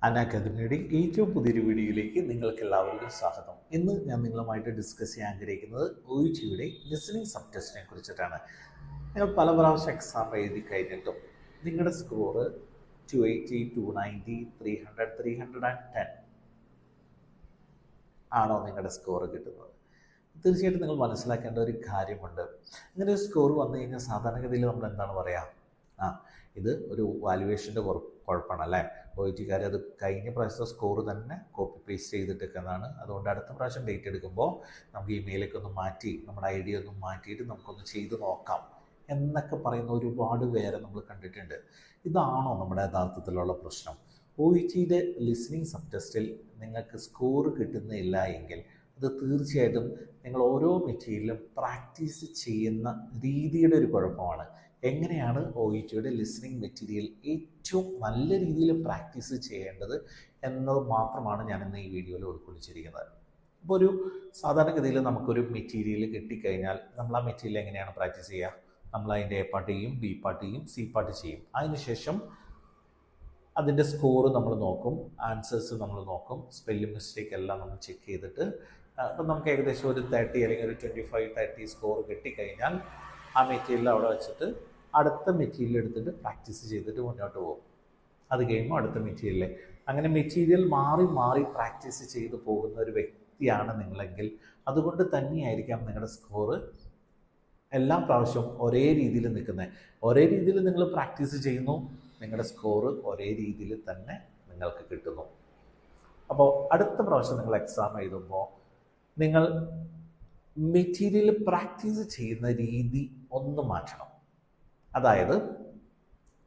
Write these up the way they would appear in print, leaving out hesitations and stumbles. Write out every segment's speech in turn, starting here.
അക്കാദമിയുടെ ഏറ്റവും പുതിയൊരു വീഡിയോയിലേക്ക് നിങ്ങൾക്ക് എല്ലാവർക്കും സ്വാഗതം. ഇന്ന് ഞാൻ നിങ്ങളുമായിട്ട് ഡിസ്കസ് ചെയ്യാൻ ആഗ്രഹിക്കുന്നത് OET-യുടെ ലിസണിങ് സബ് ടെസ്റ്റിനെ കുറിച്ചിട്ടാണ്. നിങ്ങൾ പല പ്രാവശ്യം എക്സാം എഴുതി കഴിഞ്ഞിട്ടും നിങ്ങളുടെ സ്കോർ 280, 290, 300, 310 ആണോ നിങ്ങളുടെ സ്കോർ കിട്ടുന്നത്? തീർച്ചയായിട്ടും നിങ്ങൾ മനസ്സിലാക്കേണ്ട ഒരു കാര്യമുണ്ട്. ഇങ്ങനെ ഒരു സ്കോർ വന്നു കഴിഞ്ഞാൽ സാധാരണഗതിയിൽ നമ്മൾ എന്താണ് പറയുക, ഇത് ഒരു വാല്യുവേഷൻ്റെ കുഴപ്പമാണ് അല്ലേ. OET-കാർ അത് കഴിഞ്ഞ പ്രാവശ്യത്തെ സ്കോർ തന്നെ കോപ്പി പേസ്റ്റ് ചെയ്തിട്ടേക്കുന്നതാണ്. അതുകൊണ്ട് അടുത്ത പ്രാവശ്യം ഡേറ്റ് എടുക്കുമ്പോൾ നമുക്ക് ഇമെയിലൊക്കെ ഒന്ന് മാറ്റി നമ്മുടെ ഐ ഡി ഒന്ന് മാറ്റിയിട്ട് നമുക്കൊന്ന് ചെയ്ത് നോക്കാം എന്നൊക്കെ പറയുന്ന ഒരുപാട് പേരെ നമ്മൾ കണ്ടിട്ടുണ്ട്. ഇതാണോ നമ്മുടെ യഥാർത്ഥത്തിലുള്ള പ്രശ്നം? OET-യുടെ ലിസണിങ് സബ് ടെസ്റ്റിൽ നിങ്ങൾക്ക് സ്കോർ കിട്ടുന്നില്ല എങ്കിൽ അത് തീർച്ചയായിട്ടും നിങ്ങൾ ഓരോ മെറ്റീരിയലും പ്രാക്ടീസ് ചെയ്യുന്ന രീതിയുടെ ഒരു കുഴപ്പമാണ്. എങ്ങനെയാണ് OET-യുടെ ലിസണിങ് മെറ്റീരിയൽ ഏറ്റവും നല്ല രീതിയിൽ പ്രാക്ടീസ് ചെയ്യേണ്ടത് എന്നത് മാത്രമാണ് ഞാൻ ഇന്ന് ഈ വീഡിയോയിൽ ഉൾക്കൊള്ളിച്ചിരിക്കുന്നത്. ഇപ്പോൾ ഒരു സാധാരണഗതിയിൽ നമുക്കൊരു മെറ്റീരിയൽ കിട്ടിക്കഴിഞ്ഞാൽ നമ്മൾ ആ മെറ്റീരിയൽ എങ്ങനെയാണ് പ്രാക്ടീസ് ചെയ്യുക? നമ്മൾ അതിൻ്റെ എ പാർട്ട് ചെയ്യും, ബി പാർട്ട് ചെയ്യും, സി പാർട്ട് ചെയ്യും. അതിനുശേഷം അതിൻ്റെ സ്കോർ നമ്മൾ നോക്കും, ആൻസേഴ്സ് നമ്മൾ നോക്കും, സ്പെല്ലിംഗ് മിസ്റ്റേക്ക് എല്ലാം നമ്മൾ ചെക്ക് ചെയ്തിട്ട് അപ്പം നമുക്ക് ഏകദേശം ഒരു 30 അല്ലെങ്കിൽ ഒരു 25-30 സ്കോർ കിട്ടിക്കഴിഞ്ഞാൽ ആ മെറ്റീരിയൽ അവിടെ വെച്ചിട്ട് അടുത്ത മെറ്റീരിയൽ എടുത്തിട്ട് പ്രാക്ടീസ് ചെയ്തിട്ട് മുന്നോട്ട് പോകും. അത് കഴിയുമ്പോൾ അടുത്ത മെറ്റീരിയൽ, അങ്ങനെ മെറ്റീരിയൽ മാറി മാറി പ്രാക്ടീസ് ചെയ്ത് പോകുന്ന ഒരു വ്യക്തിയാണ് നിങ്ങളെങ്കിൽ അതുകൊണ്ട് തന്നെയായിരിക്കാം നിങ്ങളുടെ സ്കോർ എല്ലാ പ്രാവശ്യവും ഒരേ രീതിയിൽ നിൽക്കുന്നത്. ഒരേ രീതിയിൽ നിങ്ങൾ പ്രാക്ടീസ് ചെയ്യുന്നു, നിങ്ങളുടെ സ്കോർ ഒരേ രീതിയിൽ തന്നെ നിങ്ങൾക്ക് കിട്ടുന്നു. അപ്പോൾ അടുത്ത പ്രാവശ്യം നിങ്ങൾ എക്സാം എഴുതുമ്പോൾ നിങ്ങൾ മെറ്റീരിയൽ പ്രാക്ടീസ് ചെയ്യുന്ന രീതി ഒന്ന് മാറ്റണം. അതായത്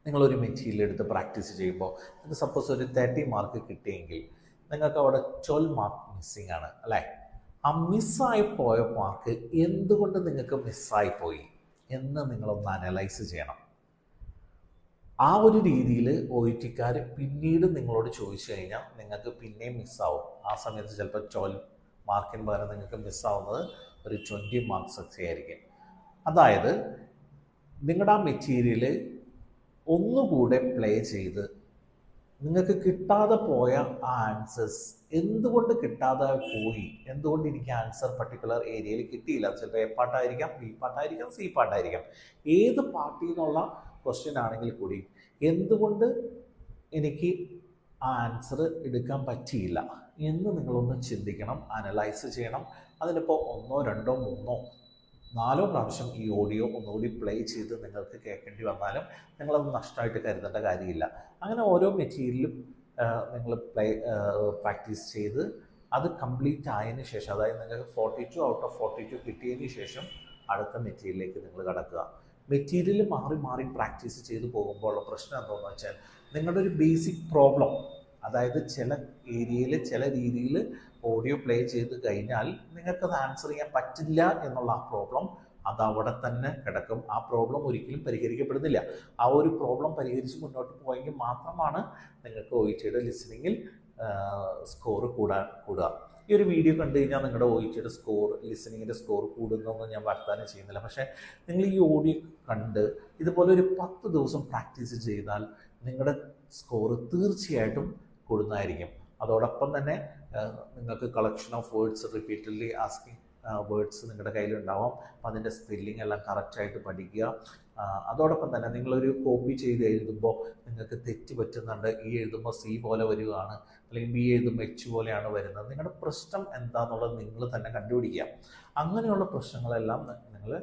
നിങ്ങളൊരു മെറ്റീരിയൽ എടുത്ത് പ്രാക്ടീസ് ചെയ്യുമ്പോൾ നിങ്ങൾക്ക് സപ്പോസ് ഒരു 30 മാർക്ക് കിട്ടിയെങ്കിൽ നിങ്ങൾക്ക് അവിടെ 12 മാർക്ക് മിസ്സിങ് ആണ് അല്ലേ. ആ മിസ്സായി പോയ മാർക്ക് എന്തുകൊണ്ട് നിങ്ങൾക്ക് മിസ്സായിപ്പോയി എന്ന് നിങ്ങളൊന്ന് അനലൈസ് ചെയ്യണം. ആ ഒരു രീതിയിൽ OET-കാർ പിന്നീട് നിങ്ങളോട് ചോദിച്ചു കഴിഞ്ഞാൽ നിങ്ങൾക്ക് പിന്നെയും മിസ്സാവും. ആ സമയത്ത് ചിലപ്പോൾ 12 മാർക്കിന് പകരം നിങ്ങൾക്ക് മിസ്സാവുന്നത് ഒരു 20 മാർക്സ് ഒക്കെ ആയിരിക്കും. അതായത് നിങ്ങളുടെ ആ മെറ്റീരിയൽ ഒന്നുകൂടെ പ്ലേ ചെയ്ത് നിങ്ങൾക്ക് കിട്ടാതെ പോയ ആ ആൻസേഴ്സ് എന്തുകൊണ്ട് കിട്ടാതെ പോയി, എന്തുകൊണ്ട് എനിക്ക് ആൻസർ പർട്ടിക്കുലർ ഏരിയയിൽ കിട്ടിയില്ല, ചിലപ്പോൾ എ പാർട്ടായിരിക്കാം, ബി പാർട്ടായിരിക്കാം, സി പാർട്ടായിരിക്കാം, ഏത് പാർട്ടിൽ നിന്നുള്ള ക്വസ്റ്റ്യൻ ആണെങ്കിൽ കൂടി എന്തുകൊണ്ട് എനിക്ക് ആ ആൻസർ എടുക്കാൻ പറ്റിയില്ല എന്ന് നിങ്ങളൊന്ന് ചിന്തിക്കണം, അനലൈസ് ചെയ്യണം. അതിനിപ്പോൾ 1, 2, 3, 4 പ്രാവശ്യം ഈ ഓഡിയോ ഒന്നുകൂടി പ്ലേ ചെയ്ത് നിങ്ങൾക്ക് കേൾക്കേണ്ടി വന്നാലും നിങ്ങളത് നഷ്ടമായിട്ട് കരുതേണ്ട കാര്യമില്ല. അങ്ങനെ ഓരോ മെറ്റീരിയലും നിങ്ങൾ പ്രാക്ടീസ് ചെയ്ത് അത് കംപ്ലീറ്റ് ആയതിനു ശേഷം, അതായത് നിങ്ങൾക്ക് 42 ഔട്ട് ഓഫ് 42 കിട്ടിയതിന് ശേഷം അടുത്ത മെറ്റീരിയലിലേക്ക് നിങ്ങൾ കടക്കുക. മെറ്റീരിയൽ മാറി മാറി പ്രാക്ടീസ് ചെയ്ത് പോകുമ്പോൾ ഉള്ള പ്രശ്നം എന്താണെന്ന് വെച്ചാൽ നിങ്ങളുടെ ഒരു ബേസിക് പ്രോബ്ലം, അതായത് ചില ഏരിയയിൽ ചില രീതിയിൽ ഓഡിയോ പ്ലേ ചെയ്ത് കഴിഞ്ഞാൽ നിങ്ങൾക്കത് ആൻസർ ചെയ്യാൻ പറ്റില്ല എന്നുള്ള ആ പ്രോബ്ലം അതവിടെ തന്നെ കിടക്കും. ആ പ്രോബ്ലം ഒരിക്കലും പരിഹരിക്കപ്പെടുന്നില്ല. ആ ഒരു പ്രോബ്ലം പരിഹരിച്ച് മുന്നോട്ട് പോയെങ്കിൽ മാത്രമാണ് നിങ്ങൾക്ക് OET-യുടെ ലിസണിങ്ങിൽ സ്കോർ കൂടുക. ഈ ഒരു വീഡിയോ കണ്ടു കഴിഞ്ഞാൽ നിങ്ങളുടെ OET-യുടെ സ്കോർ, ലിസണിങ്ങിൻ്റെ സ്കോർ കൂടുന്നൊന്നും ഞാൻ വാഗ്ദാനം ചെയ്യുന്നില്ല. പക്ഷേ നിങ്ങൾ ഈ ഓഡിയോ കണ്ട് ഇതുപോലെ ഒരു 10 ദിവസം പ്രാക്ടീസ് ചെയ്താൽ നിങ്ങളുടെ സ്കോർ തീർച്ചയായിട്ടും കൂടുന്നതായിരിക്കും. അതോടൊപ്പം തന്നെ നിങ്ങൾക്ക് collection of words, repeatedly asking words നിങ്ങളുടെ കയ്യിലുണ്ടാവാം. അപ്പം അതിൻ്റെ സ്പെല്ലിംഗ് എല്ലാം കറക്റ്റായിട്ട് പഠിക്കുക. അതോടൊപ്പം തന്നെ നിങ്ങളൊരു കോപ്പി ചെയ്ത് എഴുതുമ്പോൾ നിങ്ങൾക്ക് തെറ്റ് പറ്റുന്നുണ്ട്, ഈ എഴുതുമ്പോൾ സി പോലെ വരികയാണ് അല്ലെങ്കിൽ ബി എഴുതുമ്പോൾ H പോലെയാണ് വരുന്നത്, നിങ്ങളുടെ പ്രശ്നം എന്താണെന്നുള്ളത് നിങ്ങൾ തന്നെ കണ്ടുപിടിക്കുക. അങ്ങനെയുള്ള പ്രശ്നങ്ങളെല്ലാം നിങ്ങൾ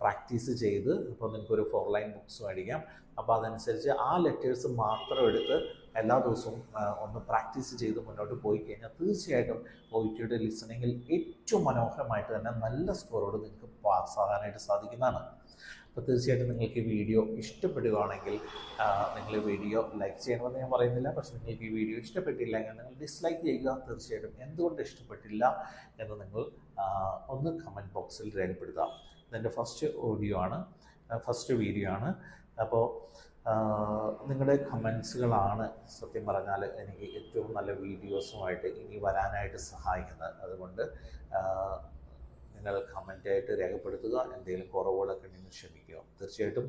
പ്രാക്ടീസ് ചെയ്ത്, ഇപ്പോൾ നിങ്ങൾക്കൊരു 4 ലൈൻ ബുക്സ് മേടിക്കാം. അപ്പോൾ അതനുസരിച്ച് ആ ലെറ്റേഴ്സ് മാത്രം എടുത്ത് എല്ലാ ദിവസവും ഒന്ന് പ്രാക്ടീസ് ചെയ്ത് മുന്നോട്ട് പോയി കഴിഞ്ഞാൽ തീർച്ചയായിട്ടും OET-യുടെ ലിസണിങ്ങിൽ ഏറ്റവും മനോഹരമായിട്ട് തന്നെ നല്ല സ്കോറോട് നിങ്ങൾക്ക് പാസ്സാകാനായിട്ട് സാധിക്കുന്നതാണ്. അപ്പോൾ തീർച്ചയായിട്ടും നിങ്ങൾക്ക് ഈ വീഡിയോ ഇഷ്ടപ്പെടുകയാണെങ്കിൽ നിങ്ങൾ ഈ വീഡിയോ ലൈക്ക് ചെയ്യണമെന്ന് ഞാൻ പറയുന്നില്ല. പക്ഷേ നിങ്ങൾക്ക് ഈ വീഡിയോ ഇഷ്ടപ്പെട്ടില്ല എങ്കിൽ നിങ്ങൾ ഡിസ്ലൈക്ക് ചെയ്യുക. തീർച്ചയായിട്ടും എന്തുകൊണ്ട് ഇഷ്ടപ്പെട്ടില്ല എന്ന് നിങ്ങൾ ഒന്ന് കമൻറ്റ് ബോക്സിൽ രേഖപ്പെടുത്താം. ഇതെൻ്റെ ഫസ്റ്റ് വീഡിയോ ആണ്. അപ്പോൾ നിങ്ങളുടെ കമൻസുകളാണ് സത്യം പറഞ്ഞാൽ എനിക്ക് ഏറ്റവും നല്ല വീഡിയോസുമായിട്ട് ഇനി വരാനായിട്ട് സഹായിക്കുന്നത്. അതുകൊണ്ട് നിങ്ങൾ കമൻ്റായിട്ട് രേഖപ്പെടുത്തുക. എന്തെങ്കിലും കുറവുകളൊക്കെ നിങ്ങൾ ക്ഷമിക്കുക. തീർച്ചയായിട്ടും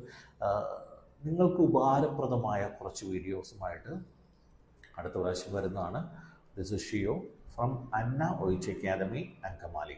നിങ്ങൾക്ക് ഉപകാരപ്രദമായ കുറച്ച് വീഡിയോസുമായിട്ട് അടുത്ത പ്രാവശ്യം വരുന്നതാണ്. ദിസ് ഇസ് ഷിയോ ഫ്രം അന്ന ഒയിച്ച് അക്കാദമി അങ്കമാലി.